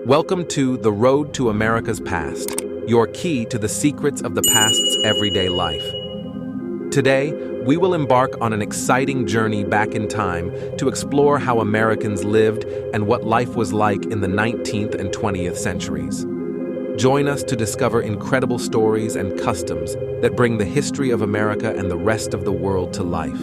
Welcome to The Road to America's Past, your key to the secrets of the past's everyday life. Today, we will embark on an exciting journey back in time to explore how Americans lived and what life was like in the 19th and 20th centuries. Join us to discover incredible stories and customs that bring the history of America and the rest of the world to life.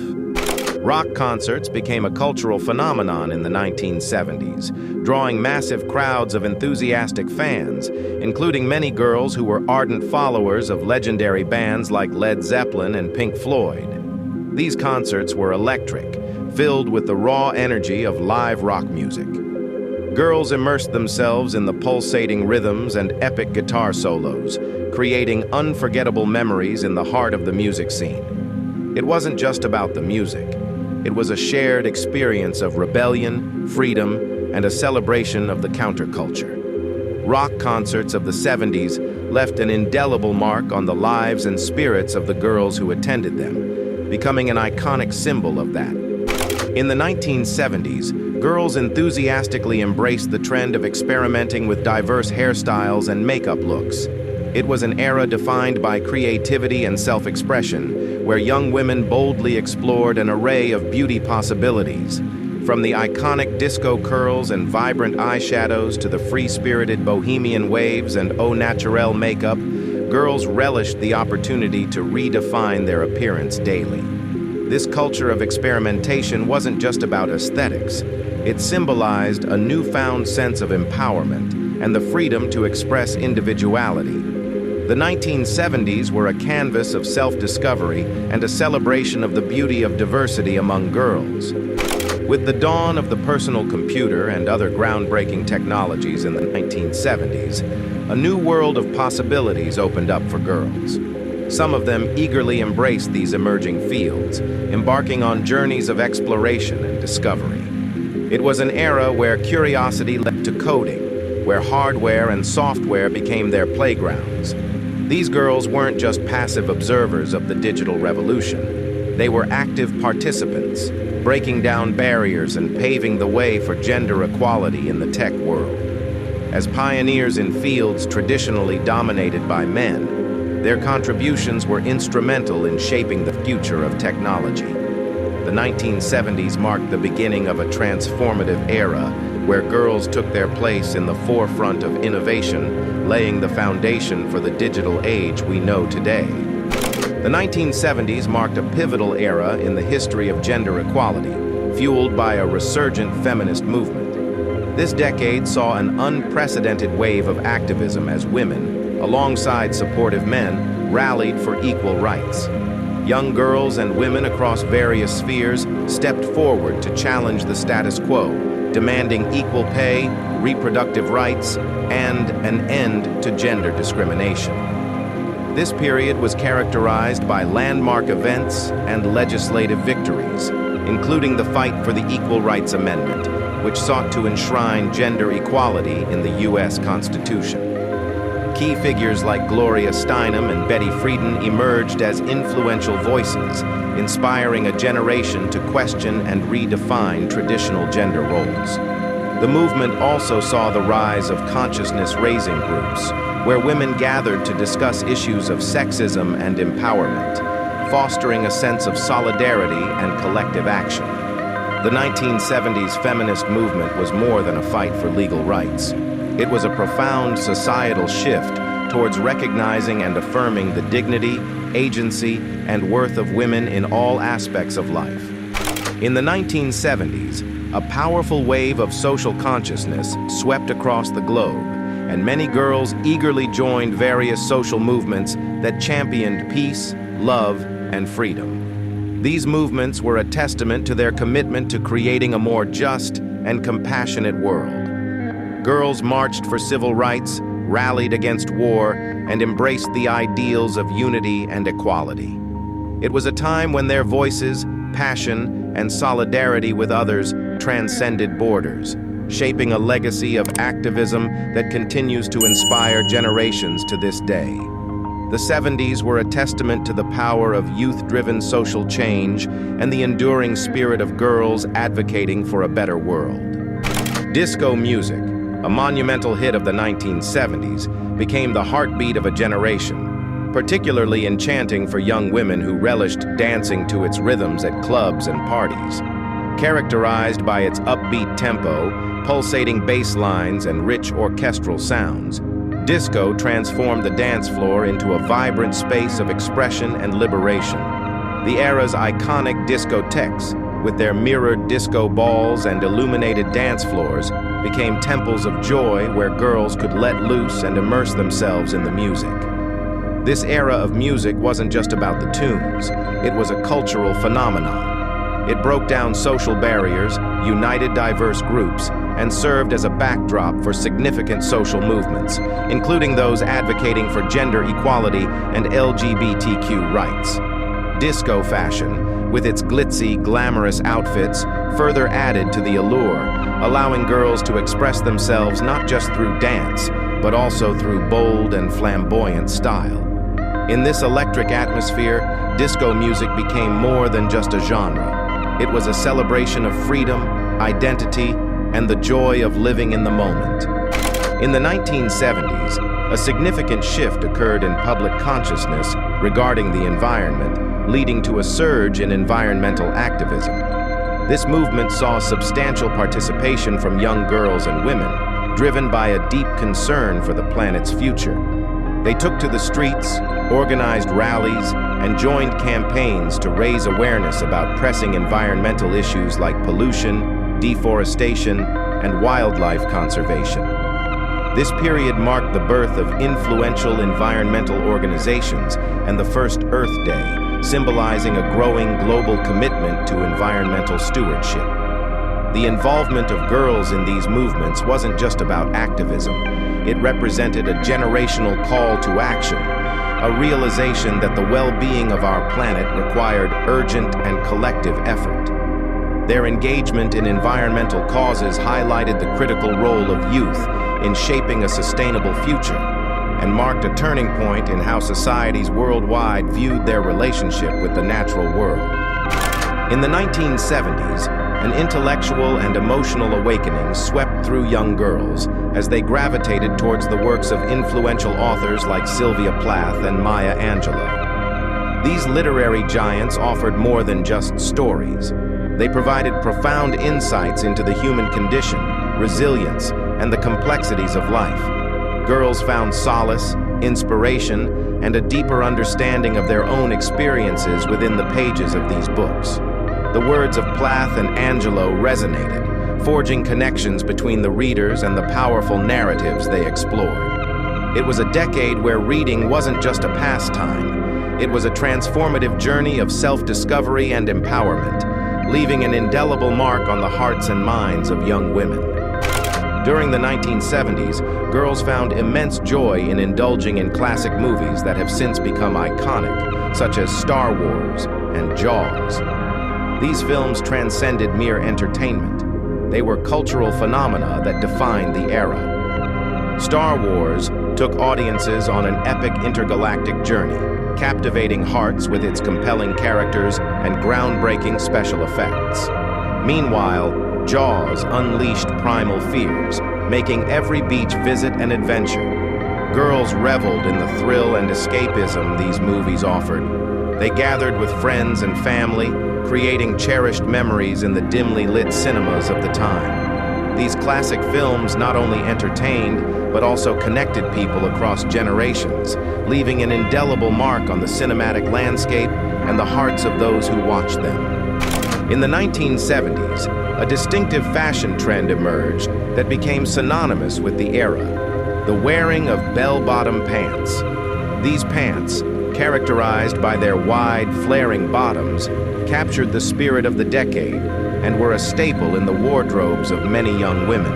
Rock concerts became a cultural phenomenon in the 1970s, drawing massive crowds of enthusiastic fans, including many girls who were ardent followers of legendary bands like Led Zeppelin and Pink Floyd. These concerts were electric, filled with the raw energy of live rock music. Girls immersed themselves in the pulsating rhythms and epic guitar solos, creating unforgettable memories in the heart of the music scene. It wasn't just about the music. It was a shared experience of rebellion, freedom, and a celebration of the counterculture. Rock concerts of the 70s left an indelible mark on the lives and spirits of the girls who attended them, becoming an iconic symbol of that. In the 1970s, girls enthusiastically embraced the trend of experimenting with diverse hairstyles and makeup looks. It was an era defined by creativity and self-expression, where young women boldly explored an array of beauty possibilities. From the iconic disco curls and vibrant eyeshadows to the free-spirited bohemian waves and au naturel makeup, girls relished the opportunity to redefine their appearance daily. This culture of experimentation wasn't just about aesthetics. It symbolized a newfound sense of empowerment and the freedom to express individuality. The 1970s were a canvas of self-discovery and a celebration of the beauty of diversity among girls. With the dawn of the personal computer and other groundbreaking technologies in the 1970s, a new world of possibilities opened up for girls. Some of them eagerly embraced these emerging fields, embarking on journeys of exploration and discovery. It was an era where curiosity led to coding, where hardware and software became their playgrounds. These girls weren't just passive observers of the digital revolution. They were active participants, breaking down barriers and paving the way for gender equality in the tech world. As pioneers in fields traditionally dominated by men, their contributions were instrumental in shaping the future of technology. The 1970s marked the beginning of a transformative era where girls took their place in the forefront of innovation, laying the foundation for the digital age we know today. The 1970s marked a pivotal era in the history of gender equality, fueled by a resurgent feminist movement. This decade saw an unprecedented wave of activism as women, alongside supportive men, rallied for equal rights. Young girls and women across various spheres stepped forward to challenge the status quo, demanding equal pay, reproductive rights, and an end to gender discrimination. This period was characterized by landmark events and legislative victories, including the fight for the Equal Rights Amendment, which sought to enshrine gender equality in the U.S. Constitution. Key figures like Gloria Steinem and Betty Friedan emerged as influential voices, inspiring a generation to question and redefine traditional gender roles. The movement also saw the rise of consciousness-raising groups, where women gathered to discuss issues of sexism and empowerment, fostering a sense of solidarity and collective action. The 1970s feminist movement was more than a fight for legal rights. It was a profound societal shift towards recognizing and affirming the dignity, agency, and worth of women in all aspects of life. In the 1970s, a powerful wave of social consciousness swept across the globe, and many girls eagerly joined various social movements that championed peace, love, and freedom. These movements were a testament to their commitment to creating a more just and compassionate world. Girls marched for civil rights, rallied against war, and embraced the ideals of unity and equality. It was a time when their voices, passion, and solidarity with others transcended borders, shaping a legacy of activism that continues to inspire generations to this day. The 70s were a testament to the power of youth-driven social change and the enduring spirit of girls advocating for a better world. Disco music, a monumental hit of the 1970s, became the heartbeat of a generation, particularly enchanting for young women who relished dancing to its rhythms at clubs and parties. Characterized by its upbeat tempo, pulsating bass lines, and rich orchestral sounds, disco transformed the dance floor into a vibrant space of expression and liberation. The era's iconic discotheques, with their mirrored disco balls and illuminated dance floors, became temples of joy where girls could let loose and immerse themselves in the music. This era of music wasn't just about the tunes, it was a cultural phenomenon. It broke down social barriers, united diverse groups, and served as a backdrop for significant social movements, including those advocating for gender equality and LGBTQ rights. Disco fashion, with its glitzy, glamorous outfits, further added to the allure, allowing girls to express themselves not just through dance, but also through bold and flamboyant style. In this electric atmosphere, disco music became more than just a genre. It was a celebration of freedom, identity, and the joy of living in the moment. In the 1970s, a significant shift occurred in public consciousness regarding the environment, leading to a surge in environmental activism. This movement saw substantial participation from young girls and women, driven by a deep concern for the planet's future. They took to the streets, organized rallies, and joined campaigns to raise awareness about pressing environmental issues like pollution, deforestation, and wildlife conservation. This period marked the birth of influential environmental organizations and the first Earth Day, symbolizing a growing global commitment to environmental stewardship. The involvement of girls in these movements wasn't just about activism. It represented a generational call to action, a realization that the well-being of our planet required urgent and collective effort. Their engagement in environmental causes highlighted the critical role of youth in shaping a sustainable future, and marked a turning point in how societies worldwide viewed their relationship with the natural world. In the 1970s, an intellectual and emotional awakening swept through young girls as they gravitated towards the works of influential authors like Sylvia Plath and Maya Angelou. These literary giants offered more than just stories. They provided profound insights into the human condition, resilience, and the complexities of life. Girls found solace, inspiration, and a deeper understanding of their own experiences within the pages of these books. The words of Plath and Angelou resonated, forging connections between the readers and the powerful narratives they explored. It was a decade where reading wasn't just a pastime. It was a transformative journey of self-discovery and empowerment, leaving an indelible mark on the hearts and minds of young women. During the 1970s, girls found immense joy in indulging in classic movies that have since become iconic, such as Star Wars and Jaws. These films transcended mere entertainment. They were cultural phenomena that defined the era. Star Wars took audiences on an epic intergalactic journey, captivating hearts with its compelling characters and groundbreaking special effects. Meanwhile, Jaws unleashed primal fears, making every beach visit an adventure. Girls reveled in the thrill and escapism these movies offered. They gathered with friends and family, creating cherished memories in the dimly lit cinemas of the time. These classic films not only entertained, but also connected people across generations, leaving an indelible mark on the cinematic landscape and the hearts of those who watched them. In the 1970s, a distinctive fashion trend emerged that became synonymous with the era: the wearing of bell-bottom pants. These pants, characterized by their wide, flaring bottoms, captured the spirit of the decade and were a staple in the wardrobes of many young women.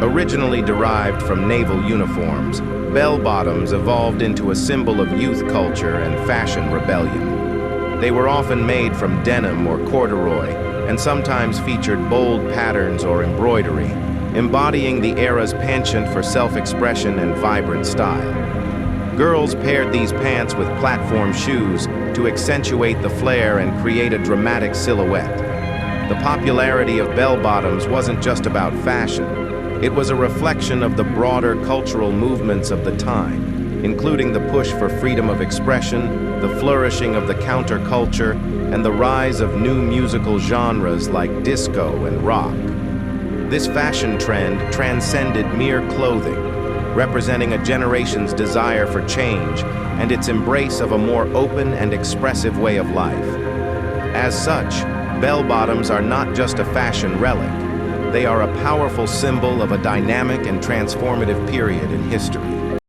Originally derived from naval uniforms, bell-bottoms evolved into a symbol of youth culture and fashion rebellion. They were often made from denim or corduroy, and sometimes featured bold patterns or embroidery, embodying the era's penchant for self-expression and vibrant style. Girls paired these pants with platform shoes to accentuate the flare and create a dramatic silhouette. The popularity of bell-bottoms wasn't just about fashion. It was a reflection of the broader cultural movements of the time, including the push for freedom of expression, the flourishing of the counterculture, and the rise of new musical genres like disco and rock. This fashion trend transcended mere clothing, representing a generation's desire for change and its embrace of a more open and expressive way of life. As such, bell-bottoms are not just a fashion relic. They are a powerful symbol of a dynamic and transformative period in history.